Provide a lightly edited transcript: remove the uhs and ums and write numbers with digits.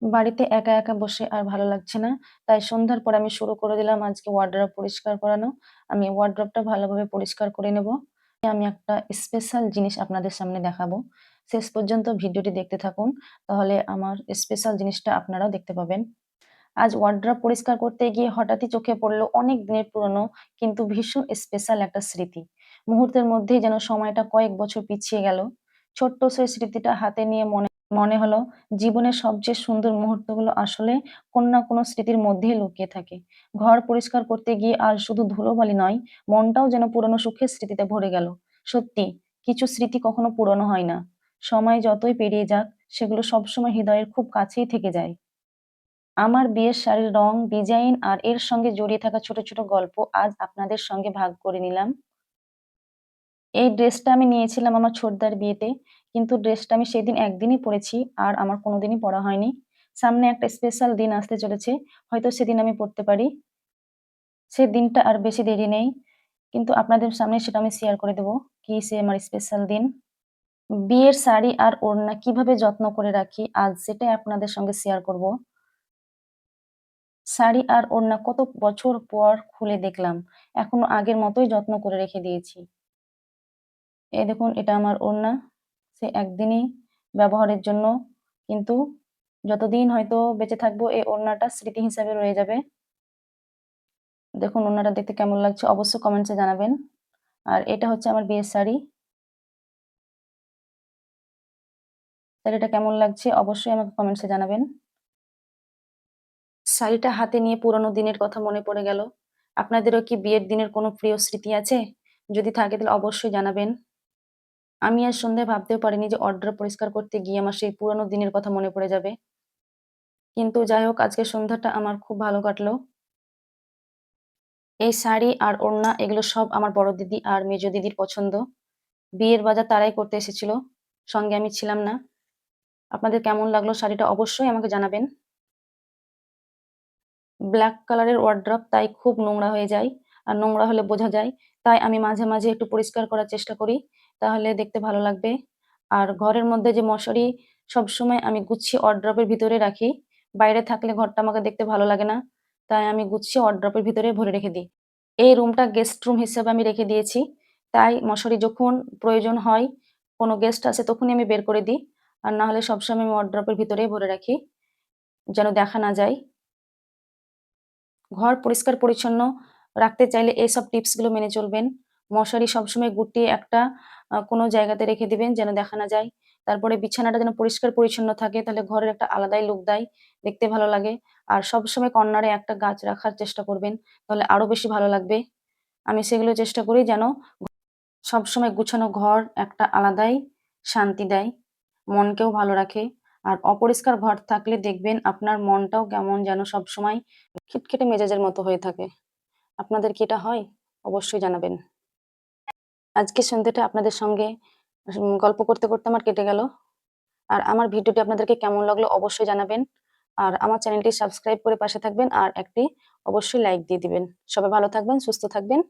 বাড়িতে একা, একা বসে আর ভালো লাগছে না। তাই সন্ধ্যার পরে আমি শুরু করে দিলাম আজকে ওয়ারড্রব পরিষ্কার করানো। আমি ওয়ারড্রবটা ভালোভাবে পরিষ্কার করে নেব। আমি একটা স্পেশাল জিনিস আপনাদের সামনে দেখাবো। শেষ পর্যন্ত ভিডিওটি দেখতে থাকুন। তাহলে আমার স্পেশাল জিনিসটা আপনারাও দেখতে পাবেন। আজ ওয়ারড্রব পরিষ্কার করতে গিয়ে হঠাৎই চোখে পড়ল অনেক দিনের পুরনো কিন্তু ভীষণ স্পেশাল একটা স্মৃতি। মুহূর্তের মধ্যেই যেন সময়টা কয়েক বছর পিছিয়ে গেল। ছোট্ট সেই স্মৃতিটা হাতে নিয়ে মনে মনে হলো জীবনের সবচেয়ে সুন্দর মুহূর্তগুলো আসলে কোনো না কোনো স্মৃতির মধ্যেই লুকিয়ে থাকে। ঘর পরিষ্কার করতে গিয়ে আর শুধু ধুলোবালি নয়, মনটাও যেন পুরনো সুখের স্মৃতিতে ভরে গেল। সত্যি, কিছু স্মৃতি কখনো পুরনো হয় না। সময় যতই পেরিয়ে যাক, সেগুলো সবসময় হৃদয়ের খুব কাছেই থেকে যায়। আমার বিয়ের শাড়ির রং, ডিজাইন আর এর সঙ্গে জড়িয়ে থাকা ছোট, ছোট গল্প আজ আপনাদের সঙ্গে ভাগ করে নিলাম। এই ড্রেসটা আমি নিয়েছিলাম আমার ছোটদার বিয়েতে। কিন্তু ড্রেসটা আমি সেদিন একদিনই পড়েছি আর আমার কোনোদিনই পরা হয়নি। সামনে একটা স্পেশাল দিন আসতে চলেছে। হয়তো সেদিন আমি পড়তে পারি। সে দিনটা আর বেশি দেরি নেই। কিন্তু আপনাদের সামনে সেটা আমি শেয়ার করে দেব। কি সে আমার স্পেশাল দিন। বিয়ের শাড়ি আর ওড়না কিভাবে যত্ন করে রাখি আজ সেটাই আপনাদের সঙ্গে শেয়ার করব। শাড়ি আর ওড়না কত বছর পর খুলে দেখলাম। এখনো আগের মতোই যত্ন করে রেখে দিয়েছি। এই দেখুন এটা আমার ওড়না। সে একদিনই ব্যবহারের জন্য। কিন্তু যতদিন হয়তো বেঁচে থাকবো এই ওড়নাটা স্মৃতি হিসাবে রয়ে যাবে। দেখুন ওড়নাটা দেখতে কেমন লাগছে অবশ্যই কমেন্টসে জানাবেন। আর এটা হচ্ছে আমার বিয়ের শাড়ি। শাড়িটা কেমন লাগছে অবশ্যই আমাকে কমেন্টসে জানাবেন। শাড়িটা হাতে নিয়ে পুরোনো দিনের কথা মনে পড়ে গেল। আপনাদেরও কি বিয়ের দিনের কোনো প্রিয় স্মৃতি আছে? যদি থাকে তাহলে অবশ্যই জানাবেন। আমি আজ সন্ধ্যায় ভাবতেও পারিনি যে ওয়ারড্রব পরিষ্কার করতে গিয়ে আমার সেই পুরোনো দিনের কথা মনে পড়ে যাবে। কিন্তু যাই হোক আজকের সন্ধ্যাটা আমার খুব ভালো কাটলো। এই শাড়ি আর ওড়না এগুলো সব আমার বড় দিদি আর মেজো দিদির পছন্দ। বিয়ের বাজার তারাই করতে এসেছিল। সঙ্গে আমি ছিলাম না। আপনাদের কেমন লাগলো শাড়িটা অবশ্যই আমাকে জানাবেন। ব্ল্যাক কালারের ওয়ারড্রব তাই খুব নোংরা হয়ে যায়। আর নোংরা হলে বোঝা যায়। তাই আমি মাঝে, মাঝে একটু পরিষ্কার করার চেষ্টা করি। তাহলে দেখতে ভালো লাগবে। আর ঘরের মধ্যে যে মশারি সবসময় আমি গুছিয়ে ওয়ারড্রবের ভিতরে রাখি। বাইরে থাকলে ঘরটা আমাকে দেখতে ভালো লাগে না। তাই আমি গুছিয়ে ওয়ারড্রবের ভিতরে ভরে রেখে দিই। এই রুমটা গেস্ট রুম হিসেবে আমি রেখে দিয়েছি। তাই মশারি যখন প্রয়োজন হয়, কোনো গেস্ট আসে তখনই আমি বের করে দিই। আর না হলে সবসময় আমি ওয়ারড্রবের ভিতরেই ভরে রাখি। যেন দেখা না যায়। ঘর পরিষ্কার-পরিচ্ছন্ন রাখতে চাইলে এসব টিপসগুলো মেনে চলবেন। মশারি সবসময় গুটিয়ে একটা কোনো জায়গাতে রেখে দিবেন যেন দেখা না যায়। তারপরে বিছানাটা যেন পরিষ্কার-পরিচ্ছন্ন থাকে তাহলে ঘরের একটা আলাদাই লুক দেয়, দেখতে ভালো লাগে। আর সবসময় কর্নারে একটা গাছ রাখার চেষ্টা করবেন, তাহলে আরো বেশি ভালো লাগবে। আমি সেগুলো চেষ্টা করি যেন সবসময় গুছানো ঘর একটা আলাদাই শান্তি দেয়, মনকেও ভালো রাখে। আর অপরিষ্কার ঘর থাকলে দেখবেন আপনার মনটাও কেমন যেন সবসময় খিটখিটে মেজাজের মতো হয়ে থাকে। আপনাদের কি এটা হয়? অবশ্যই জানাবেন। আজকের সন্ধ্যাটা আপনাদের সঙ্গে গল্প করতে, করতে আমার কেটে গেল। আর আমার ভিডিওটি আপনাদেরকে কেমন লাগলো অবশ্যই জানাবেন। আর আমার চ্যানেলটি সাবস্ক্রাইব করে পাশে থাকবেন আর একটি অবশ্যই লাইক দিয়ে দিবেন। সবাই ভালো থাকবেন, সুস্থ থাকবেন।